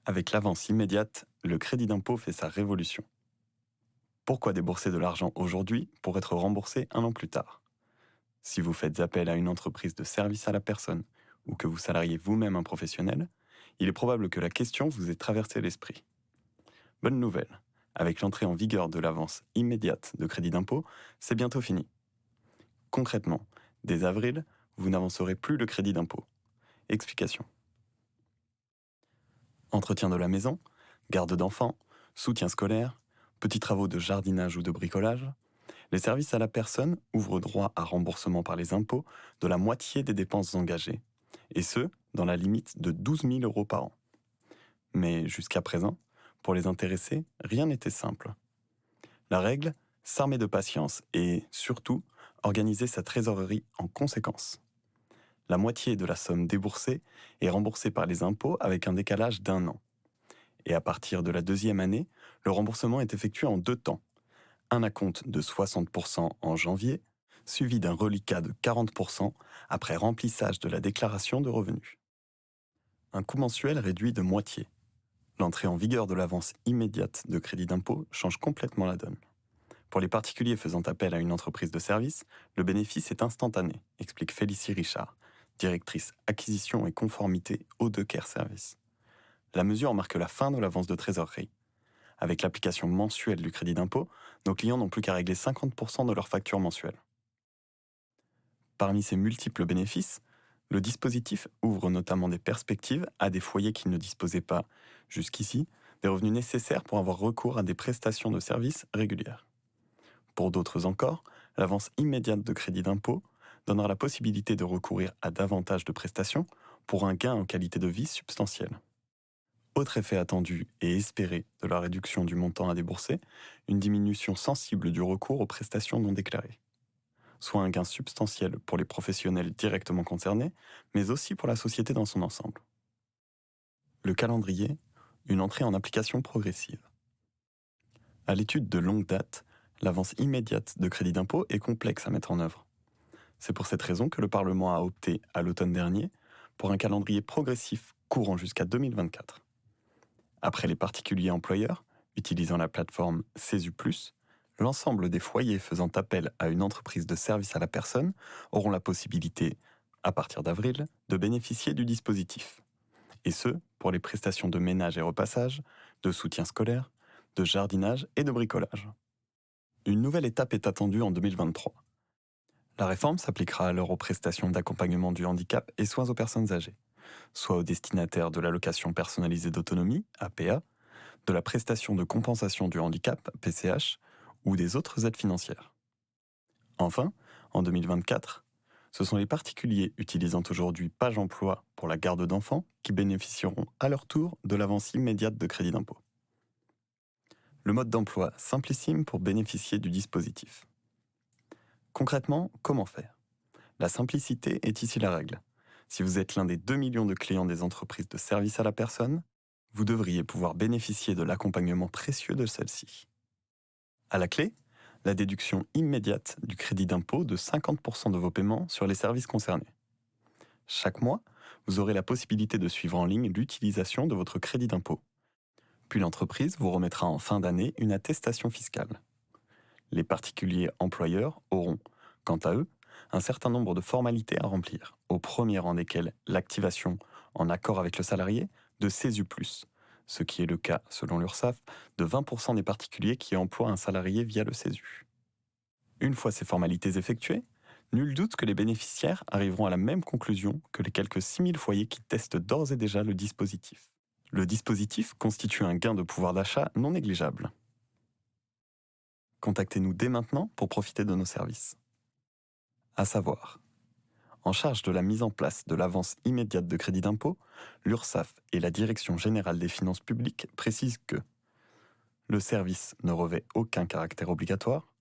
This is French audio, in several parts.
Avec l'avance immédiate, le crédit d'impôt fait sa révolution. Pourquoi débourser de l'argent aujourd'hui pour être remboursé un an plus tard? Si vous faites appel à une entreprise de service à la personne ou que vous salariez vous-même un professionnel, il est probable que la question vous ait traversé l'esprit. Bonne nouvelle, avec l'entrée en vigueur de l'avance immédiate de crédit d'impôt, c'est bientôt fini. Concrètement, dès avril, vous n'avancerez plus le crédit d'impôt. Explication. Entretien de la maison, garde d'enfants, soutien scolaire, petits travaux de jardinage ou de bricolage, les services à la personne ouvrent droit à remboursement par les impôts de la moitié des dépenses engagées, et ce, dans la limite de 12 000 euros par an. Mais jusqu'à présent, pour les intéressés, rien n'était simple. La règle, s'armer de patience et, surtout, organiser sa trésorerie en conséquence. La moitié de la somme déboursée est remboursée par les impôts avec un décalage d'un an. Et à partir de la deuxième année, le remboursement est effectué en deux temps. Un acompte de 60% en janvier, suivi d'un reliquat de 40% après remplissage de la déclaration de revenus. Un coût mensuel réduit de moitié. L'entrée en vigueur de l'avance immédiate de crédit d'impôt change complètement la donne. Pour les particuliers faisant appel à une entreprise de service, le bénéfice est instantané, explique Félicie Richard, directrice acquisition et conformité au De Care Service. La mesure marque la fin de l'avance de trésorerie. Avec l'application mensuelle du crédit d'impôt, nos clients n'ont plus qu'à régler 50% de leur facture mensuelle. Parmi ces multiples bénéfices, le dispositif ouvre notamment des perspectives à des foyers qui ne disposaient pas, jusqu'ici, des revenus nécessaires pour avoir recours à des prestations de services régulières. Pour d'autres encore, l'avance immédiate de crédit d'impôt donnera la possibilité de recourir à davantage de prestations pour un gain en qualité de vie substantiel. Autre effet attendu et espéré de la réduction du montant à débourser, une diminution sensible du recours aux prestations non déclarées. Soit un gain substantiel pour les professionnels directement concernés, mais aussi pour la société dans son ensemble. Le calendrier, une entrée en application progressive. À l'étude de longue date, l'avance immédiate de crédit d'impôt est complexe à mettre en œuvre. C'est pour cette raison que le Parlement a opté, à l'automne dernier, pour un calendrier progressif courant jusqu'à 2024. Après les particuliers employeurs, utilisant la plateforme CESU+, l'ensemble des foyers faisant appel à une entreprise de service à la personne auront la possibilité, à partir d'avril, de bénéficier du dispositif. Et ce, pour les prestations de ménage et repassage, de soutien scolaire, de jardinage et de bricolage. Une nouvelle étape est attendue en 2023. La réforme s'appliquera alors aux prestations d'accompagnement du handicap et soins aux personnes âgées, soit aux destinataires de l'allocation personnalisée d'autonomie, APA, de la prestation de compensation du handicap, PCH, ou des autres aides financières. Enfin, en 2024, ce sont les particuliers utilisant aujourd'hui Page Emploi pour la garde d'enfants qui bénéficieront à leur tour de l'avance immédiate de crédit d'impôt. Le mode d'emploi simplissime pour bénéficier du dispositif. Concrètement, comment faire? La simplicité est ici la règle. Si vous êtes l'un des 2 millions de clients des entreprises de service à la personne, vous devriez pouvoir bénéficier de l'accompagnement précieux de celle-ci. À la clé, la déduction immédiate du crédit d'impôt de 50% de vos paiements sur les services concernés. Chaque mois, vous aurez la possibilité de suivre en ligne l'utilisation de votre crédit d'impôt. Puis l'entreprise vous remettra en fin d'année une attestation fiscale. Les particuliers employeurs auront, quant à eux, un certain nombre de formalités à remplir, au premier rang desquelles l'activation, en accord avec le salarié, de CESU+, ce qui est le cas, selon l'URSSAF, de 20% des particuliers qui emploient un salarié via le CESU. Une fois ces formalités effectuées, nul doute que les bénéficiaires arriveront à la même conclusion que les quelques 6 000 foyers qui testent d'ores et déjà le dispositif. Le dispositif constitue un gain de pouvoir d'achat non négligeable. Contactez-nous dès maintenant pour profiter de nos services. À savoir, en charge de la mise en place de l'avance immédiate de crédit d'impôt, l'URSSAF et la Direction générale des finances publiques précisent que le service ne revêt aucun caractère obligatoire,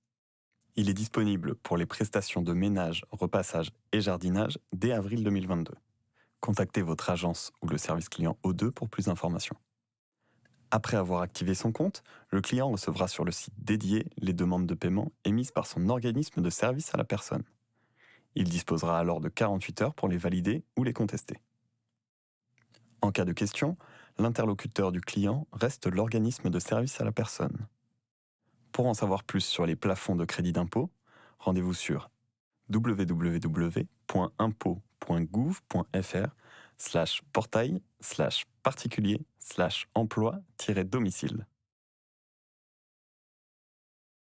il est disponible pour les prestations de ménage, repassage et jardinage dès avril 2022. Contactez votre agence ou le service client O2 pour plus d'informations. Après avoir activé son compte, le client recevra sur le site dédié les demandes de paiement émises par son organisme de service à la personne. Il disposera alors de 48 heures pour les valider ou les contester. En cas de question, l'interlocuteur du client reste l'organisme de service à la personne. Pour en savoir plus sur les plafonds de crédit d'impôt, rendez-vous sur www.impôt.gouv.fr/portail/particulier/emploi-domicile.